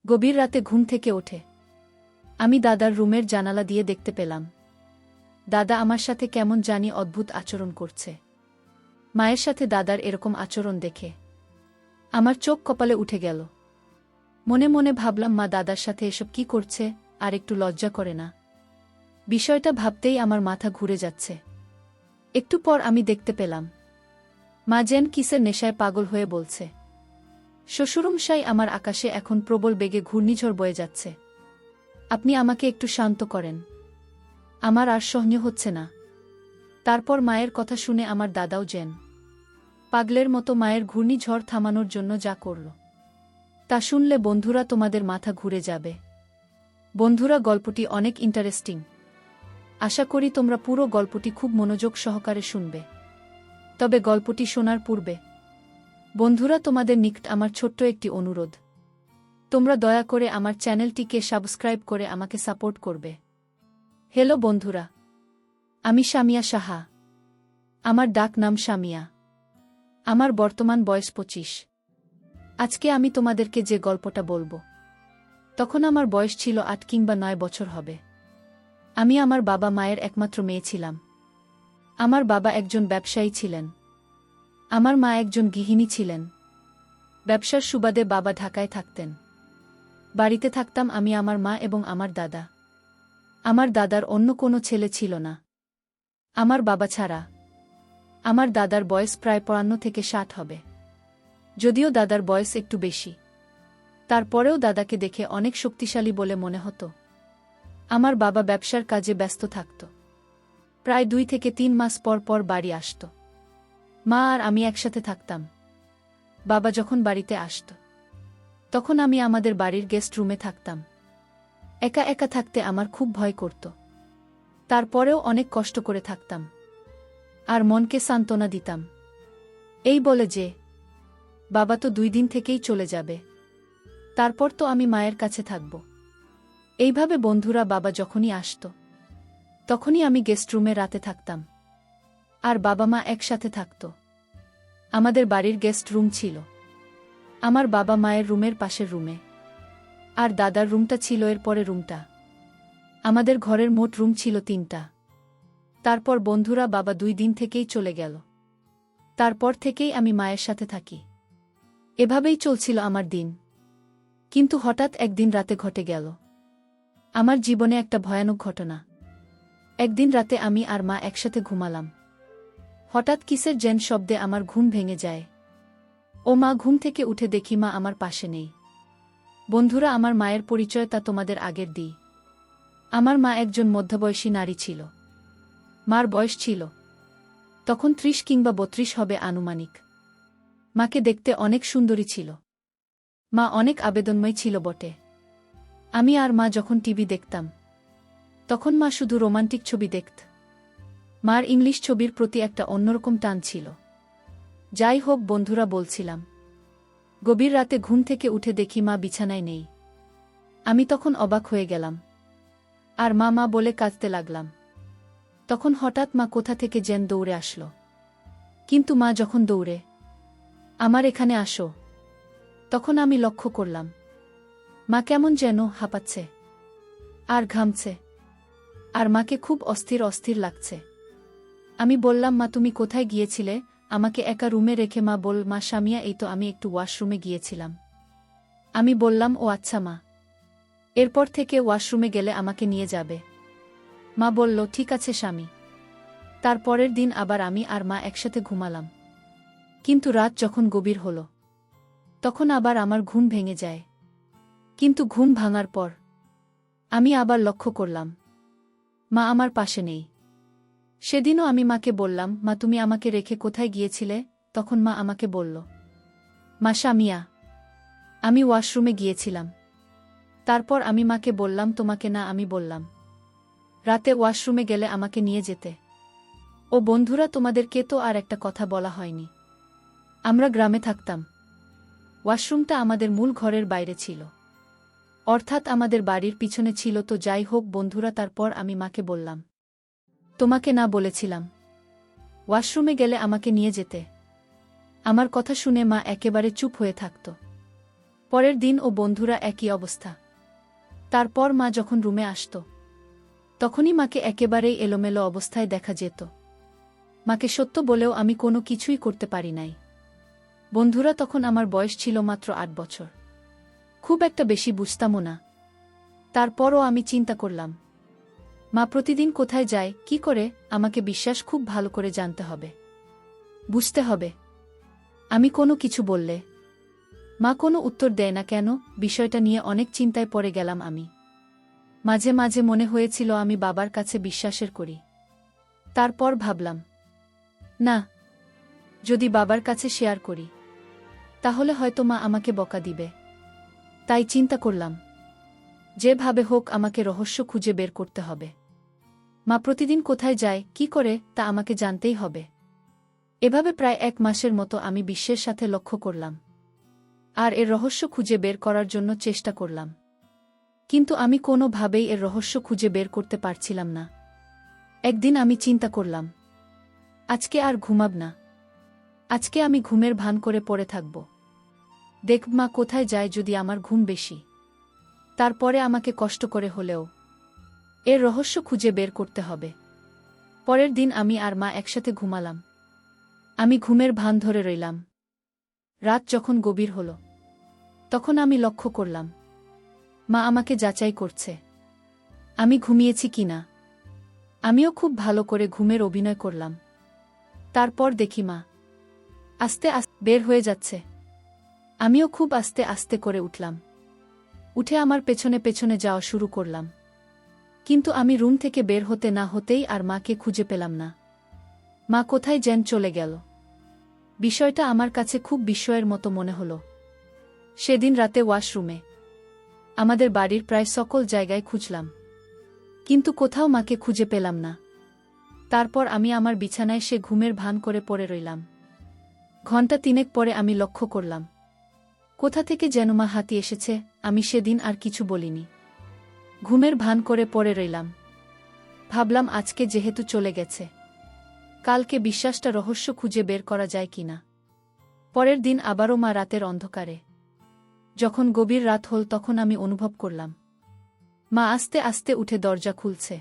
গভীর রাতে ঘুম থেকে ওঠে আমি দাদার রুমের জানালা দিয়ে দেখতে পেলাম দাদা আমার সাথে কেমন জানি অদ্ভুত আচরণ করছে। মায়ের সাথে দাদার এরকম আচরণ দেখে আমার চোখ কপালে উঠে গেল। মনে মনে ভাবলাম মা দাদার সাথে এসব কি করছে, আর একটু লজ্জা করে না? বিষয়টা ভাবতেই আমার মাথা ঘুরে যাচ্ছে। একটু পর আমি দেখতে পেলাম মা যেন কিসের নেশায় পাগল হয়ে বলছে, শ্বশুরমশাই, আমার আকাশে এখন প্রবল বেগে ঘূর্ণিঝড় বয়ে যাচ্ছে, আপনি আমাকে একটু শান্ত করেন, আমার আর সহ্য হচ্ছে না। তারপর মায়ের কথা শুনে আমার দাদাও যেন পাগলের মতো মায়ের ঘূর্ণিঝড় থামানোর জন্য যা করল, তা শুনলে বন্ধুরা তোমাদের মাথা ঘুরে যাবে। বন্ধুরা, গল্পটি অনেক ইন্টারেস্টিং। আশা করি তোমরা পুরো গল্পটি খুব মনোযোগ সহকারে শুনবে। তবে গল্পটি শোনার পূর্বে বন্ধুরা, তোমাদের নিকট আমার ছোট্ট একটি অনুরোধ, তোমরা দয়া করে আমার চ্যানেলটিকে সাবস্ক্রাইব করে আমাকে সাপোর্ট করবে। হ্যালো বন্ধুরা, আমি সামিয়া সাহা। আমার ডাক নাম সামিয়া। আমার বর্তমান বয়স 25। আজকে আমি তোমাদেরকে যে গল্পটা বলবো, তখন আমার বয়স ছিল 8 কিংবা 9 বছর হবে। আমি আমার বাবা মায়ের একমাত্র মেয়ে ছিলাম। আমার বাবা একজন ব্যবসায়ী ছিলেন, আমার মা একজন গৃহিণী ছিলেন। ব্যবসার সুবাদে বাবা ঢাকায় থাকতেন। বাড়িতে থাকতাম আমি, আমার মা এবং আমার দাদা। আমার দাদার অন্য কোনো ছেলে ছিল না আমার বাবা ছাড়া। আমার দাদার বয়স প্রায় 55 থেকে 60 হবে। যদিও দাদার বয়স একটু বেশি, তারপরেও দাদাকে দেখে অনেক শক্তিশালী বলে মনে হতো। আমার বাবা ব্যবসার কাজে ব্যস্ত থাকত। প্রায় 2 থেকে 3 মাস পর পর বাড়ি আসত। মা আর আমি একসাথে থাকতাম। বাবা যখন বাড়িতে আসত, তখন আমি আমাদের বাড়ির গেস্ট রুমে থাকতাম। একা একা থাকতে আমার খুব ভয় করত। তারপরেও অনেক কষ্ট করে থাকতাম আর মনকে সান্ত্বনা দিতাম, এই বলে যে বাবা তো 2 দিন থেকেই চলে যাবে, তারপর তো আমি মায়ের কাছে থাকব। এইভাবে বন্ধুরা, বাবা যখনই আসত, তখনই আমি গেস্ট রুমে রাতে থাকতাম আর বাবা মা একসাথে থাকত। আমাদের বাড়ির গেস্ট রুম ছিল আমার বাবা মায়ের রুমের পাশের রুমে, আর দাদার রুমটা ছিল এর পরে রুমটা। আমাদের ঘরের মোট রুম ছিল 3টা। তারপর বন্ধুরা, বাবা 2 দিন থেকেই চলে গেল। তারপর থেকেই আমি মায়ের সাথে থাকি। এভাবেই চলছিল আমার দিন। কিন্তু হঠাৎ একদিন রাতে ঘটে গেল আমার জীবনে একটা ভয়ানক ঘটনা। একদিন রাতে আমি আর মা একসাথে ঘুমালাম। হঠাৎ কিসের যেন শব্দে আমার ঘুম ভেঙে যায়। ও মা, ঘুম থেকে উঠে দেখি মা আমার পাশে নেই। বন্ধুরা, আমার মায়ের পরিচয় তা তোমাদের আগের দিই। আমার মা একজন মধ্যবয়সী নারী ছিল। মার বয়স ছিল তখন 30 কিংবা 32 হবে আনুমানিক। মাকে দেখতে অনেক সুন্দরী ছিল। মা অনেক আবেদনময় ছিল বটে। আমি আর মা যখন টিভি দেখতাম, তখন মা শুধু রোমান্টিক ছবি দেখত। মার ইংলিশ ছবির প্রতি একটা অন্যরকম টান ছিল। যাই হোক বন্ধুরা, বলছিলাম, গভীর রাতে ঘুম থেকে উঠে দেখি মা বিছানায় নেই। আমি তখন অবাক হয়ে গেলাম আর মা মা বলে কাঁদতে লাগলাম। তখন হঠাৎ মা কোথা থেকে যেন দৌড়ে আসলো। কিন্তু মা যখন দৌড়ে আমার এখানে আসো, তখন আমি লক্ষ্য করলাম মা কেমন যেন হাঁপাচ্ছে আর ঘামছে, আর মাকে খুব অস্থির অস্থির লাগছে। আমি বললাম, মা তুমি কোথায় গিয়েছিলে? আমাকে একা রুমে রেখে মা বল, মা সামিয়া, এই তো আমি একটু ওয়াশরুমে গিয়েছিলাম। আমি বললাম, ও আচ্ছা মা, এরপর থেকে ওয়াশরুমে গেলে আমাকে নিয়ে যাবে। মা বলল, ঠিক আছে স্বামী। তার পরের দিন আবার আমি আর মা একসাথে ঘুমালাম। কিন্তু রাত যখন গভীর হল, তখন আবার আমার ঘুম ভেঙে যায়। কিন্তু ঘুম ভাঙার পর আমি আবার লক্ষ্য করলাম মা আমার পাশে নেই। সেদিনও আমি মাকে বললাম, মা তুমি আমাকে রেখে কোথায় গিয়েছিলে? তখন মা আমাকে বলল, মা সামিয়া, আমি ওয়াশরুমে গিয়েছিলাম। তারপর আমি মাকে বললাম, তোমাকে না, আমি বললাম রাতে ওয়াশরুমে গেলে আমাকে নিয়ে যেতে। ও বন্ধুরা, তোমাদেরকে তো আর একটা কথা বলা হয়নি। আমরা গ্রামে থাকতাম। ওয়াশরুমটা আমাদের মূল ঘরের বাইরে ছিল, অর্থাৎ আমাদের বাড়ির পিছনে ছিল। তো যাই হোক বন্ধুরা, তারপর আমি মাকে বললাম, তোমাকে না বলেছিলাম ওয়াশরুমে গেলে আমাকে নিয়ে যেতে। আমার কথা শুনে মা একেবারে চুপ হয়ে থাকত। পরের দিন ও বন্ধুরা একই অবস্থা। তারপর মা যখন রুমে আসত তখনই মাকে একেবারেই এলোমেলো অবস্থায় দেখা যেত। মাকে সত্য বলেও আমি কোনো কিছুই করতে পারি নাই। বন্ধুরা তখন আমার বয়স ছিল মাত্র ৮ বছর। খুব একটা বেশি বুঝতামও না। তারপরও আমি চিন্তা করলাম, মা প্রতিদিন কোথায় যায়, কি করে, আমাকে বিশ্বাস খুব ভালো করে জানতে হবে, বুঝতে হবে। আমি কোনো কিছু বললে মা কোনো উত্তর দেয় না কেন, বিষয়টা নিয়ে অনেক চিন্তায় পড়ে গেলাম আমি। মাঝে মাঝে মনে হয়েছিল আমি বাবার কাছে বিশ্বাসের করি। তারপর ভাবলাম, না, যদি বাবার কাছে শেয়ার করি তাহলে হয়তো মা আমাকে বকা দিবে। তাই চিন্তা করলাম, যেভাবে হোক আমাকে রহস্য খুঁজে বের করতে হবে। মা প্রতিদিন কোথায় যায়, কি করে, তা আমাকে জানতেই হবে। এভাবে প্রায় ১ মাসের মতো আমি বিশ্বের সাথে লক্ষ্য করলাম আর এর রহস্য খুঁজে বের করার জন্য চেষ্টা করলাম। কিন্তু আমি কোনোভাবেই এর রহস্য খুঁজে বের করতে পারছিলাম না। একদিন আমি চিন্তা করলাম, আজকে আর ঘুমাব না। আজকে আমি ঘুমের ভান করে পড়ে থাকব। দেখব মা কোথায় যায়, যদি আমার ঘুম বেশি, তারপরে আমাকে কষ্ট করে হলেও এর রহস্য খুঁজে বের করতে হবে। পরের দিন আমি আর মা একসাথে ঘুমালাম। আমি ঘুমের ভান ধরে রইলাম। রাত যখন গভীর হল তখন আমি লক্ষ্য করলাম মা আমাকে যাচাই করছে আমি ঘুমিয়েছি কিনা। আমিও খুব ভালো করে ঘুমের অভিনয় করলাম। তারপর দেখি মা আস্তে আস্তে বের হয়ে যাচ্ছে। আমিও খুব আস্তে আস্তে করে উঠলাম। উঠে আমার পেছনে পেছনে যাওয়া শুরু করলাম। কিন্তু আমি রুম থেকে বের হতে না হতেই আর মাকে খুঁজে পেলাম না। মা কোথায় যেন চলে গেল। বিষয়টা আমার কাছে খুব বিস্ময়ের মতো মনে হলো। সেদিন রাতে ওয়াশরুমে, আমাদের বাড়ির প্রায় সকল জায়গায় খুঁজলাম, কিন্তু কোথাও মাকে খুঁজে পেলাম না। তারপর আমি আমার বিছানায় সে ঘুমের ভান করে পড়ে রইলাম। ঘণ্টা ৩ পরে আমি লক্ষ্য করলাম কোথা থেকে যেন মা হাতি এসেছে। আমি সেদিন আর কিছু বলিনি, ঘুমের ভান করে পড়ে রইলাম। ভাবলাম আজকে যেহেতু চলে গেছে, কালকে বিশ্বাসটা রহস্য খুঁজে বের করা যায় কিনা। পরের দিন আবারও মা রাতের অন্ধকারে, যখন গভীর রাত হল, তখন আমি অনুভব করলাম মা আস্তে আস্তে উঠে দরজা খুলছে।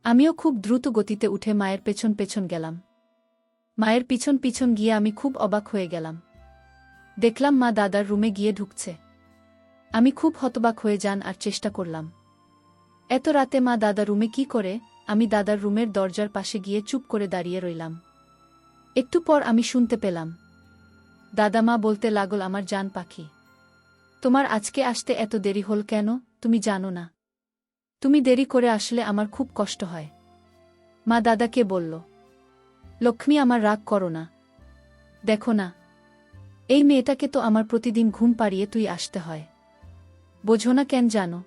আমিও খুব দ্রুত গতিতে উঠে মায়ের পেছন পেছন গেলাম। মায়ের পিছন পিছন গিয়ে আমি খুব অবাক হয়ে গেলাম। দেখলাম মা দাদার রুমে গিয়ে ঢুকছে। আমি খুব হতবাক হয়ে যান আর চেষ্টা করলাম, এত রাতে মা দাদা রুমে কি করে। আমি দাদার রুমের দরজার পাশে গিয়ে চুপ করে দাঁড়িয়ে রইলাম। একটু পর আমি শুনতে পেলাম দাদা মা বলতে লাগল, আমার জান পাখি, তোমার আজকে আসতে এত দেরি হল কেন, তুমি জানো না? তুমি দেরি করে আসলে আমার খুব কষ্ট হয়। মা দাদাকে বলল, লক্ষ্মী, আমার রাগ করো না। দেখো না, এই মেয়েটাকে তো আমার প্রতিদিন ঘুম পাড়িয়ে তুই আসতে হয়, বোঝো না কেন জানো?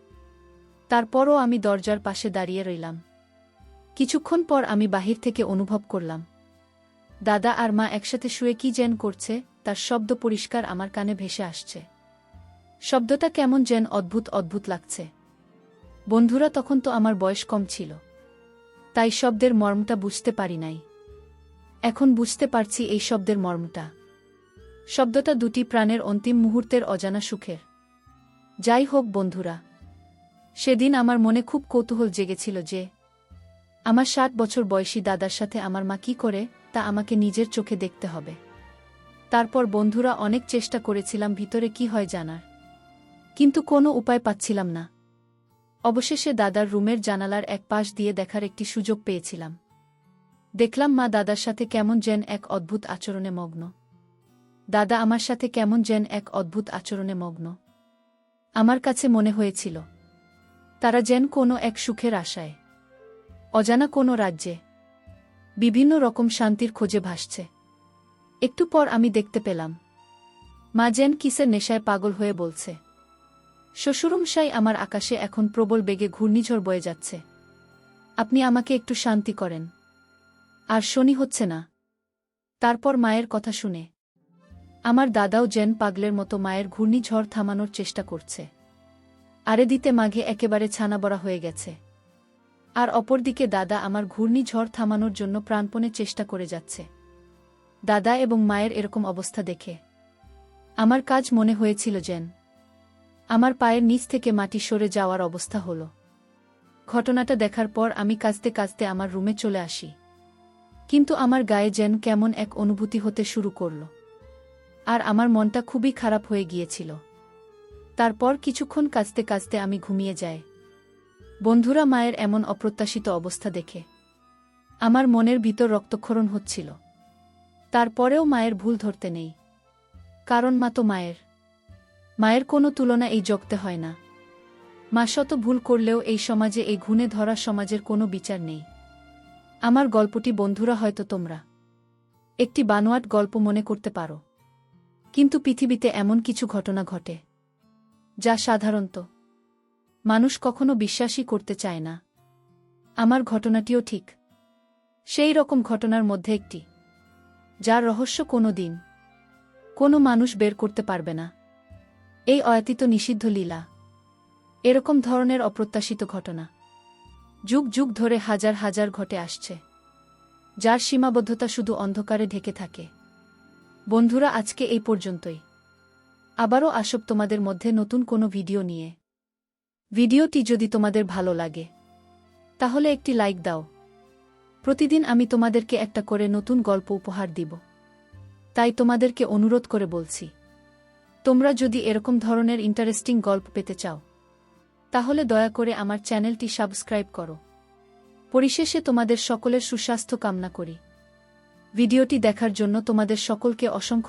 তারপরও আমি দরজার পাশে দাঁড়িয়ে রইলাম। কিছুক্ষণ পর আমি বাহির থেকে অনুভব করলাম দাদা আর মা একসাথে শুয়ে কি যেন করছে, তার শব্দ পরিষ্কার আমার কানে ভেসে আসছে। শব্দটা কেমন যেন অদ্ভুত অদ্ভুত লাগছে। বন্ধুরা, তখন তো আমার বয়স কম ছিল, তাই শব্দের মর্মটা বুঝতে পারি নাই। এখন বুঝতে পারছি এই শব্দের মর্মটা। শব্দটা দুটি প্রাণের অন্তিম মুহূর্তের অজানা সুখের। যাই হোক বন্ধুরা, সেদিন আমার মনে খুব কৌতূহল জেগেছিল যে আমার ৭ বছর বয়সী দাদার সাথে আমার মা কি করে, তা আমাকে নিজের চোখে দেখতে হবে। তারপর বন্ধুরা অনেক চেষ্টা করেছিলাম ভিতরে কি হয় জানার, কিন্তু কোনো উপায় পাচ্ছিলাম না। অবশেষে দাদার রুমের জানালার এক পাশ দিয়ে দেখার একটি সুযোগ পেয়েছিলাম। দেখলাম মা দাদার সাথে কেমন যেন এক অদ্ভুত আচরণে মগ্ন। দাদা আমার সাথে কেমন যেন এক অদ্ভুত আচরণে মগ্ন। আমার কাছে মনে হয়েছিল তারা যেন কোনো এক সুখের আশায় অজানা কোনো রাজ্যে বিভিন্ন রকম শান্তির খোঁজে ভাসছে। একটু পর আমি দেখতে পেলাম মা যেন কিসের নেশায় পাগল হয়ে বলছে, শ্বশুরমশাই, আমার আকাশে এখন প্রবল বেগে ঘূর্ণিঝড় বয়ে যাচ্ছে, আপনি আমাকে একটু শান্তি করেন, আর শনি হচ্ছে না। তারপর মায়ের কথা শুনে আমার দাদাও যেন পাগলের মতো মায়ের ঘূর্ণিঝড় থামানোর চেষ্টা করছে। আরে দিতে মাঘে একেবারে ছানাবড়া হয়ে গেছে, আর অপরদিকে দাদা আমার ঘূর্ণিঝড় থামানোর জন্য প্রাণপণে চেষ্টা করে যাচ্ছে। দাদা এবং মায়ের এরকম অবস্থা দেখে আমার কাজ মনে হয়েছিল যেন আমার পায়ের নিচ থেকে মাটি সরে যাওয়ার অবস্থা হল। ঘটনাটা দেখার পর আমি কাঁদতে কাঁদতে আমার রুমে চলে আসি। কিন্তু আমার গায়ে যেন কেমন এক অনুভূতি হতে শুরু করল, আর আমার মনটা খুবই খারাপ হয়ে গিয়েছিল। তারপর কিছুক্ষণ কাঁদতে কাঁদতে আমি ঘুমিয়ে যাই। বন্ধুরা, মায়ের এমন অপ্রত্যাশিত অবস্থা দেখে আমার মনের ভিতর রক্তক্ষরণ হচ্ছিল। তারপরেও মায়ের ভুল ধরতে নেই, কারণ মা তো মায়ের। মায়ের কোনো তুলনা এই জগতে হয় না। মা শত ভুল করলেও এই সমাজে, এই ঘুণে ধরা সমাজের কোনো বিচার নেই। আমার গল্পটি বন্ধুরা হয়তো তোমরা একটি বানোয়াট গল্প মনে করতে পারো, কিন্তু পৃথিবীতে এমন কিছু ঘটনা ঘটে যা সাধারণত মানুষ কখনো বিশ্বাসই করতে চায় না। আমার ঘটনাটিও ঠিক সেই রকম ঘটনার মধ্যে একটি, যার রহস্য কোনো দিন কোনো মানুষ বের করতে পারবে না। এই অয়াতীত নিষিদ্ধ লীলা, এরকম ধরনের অপ্রত্যাশিত ঘটনা যুগ যুগ ধরে হাজার হাজার ঘটে আসছে, যার সীমাবদ্ধতা শুধু অন্ধকারে ঢেকে থাকে। বন্ধুরা, আজকে এই পর্যন্তই। আবারও আসব তোমাদের মধ্যে নতুন কোনো ভিডিও নিয়ে। ভিডিওটি যদি তোমাদের ভালো লাগে তাহলে একটি লাইক দাও। প্রতিদিন আমি তোমাদেরকে একটা করে নতুন গল্প উপহার দিব, তাই তোমাদেরকে অনুরোধ করে বলছি, তোমরা যদি এরকম ধরনের ইন্টারেস্টিং গল্প পেতে চাও তাহলে দয়া করে আমার চ্যানেলটি সাবস্ক্রাইব করো। পরিশেষে তোমাদের সকলের সুস্বাস্থ্য কামনা করি। ভিডিওটি দেখার জন্য তোমাদের সকলকে অসংখ্য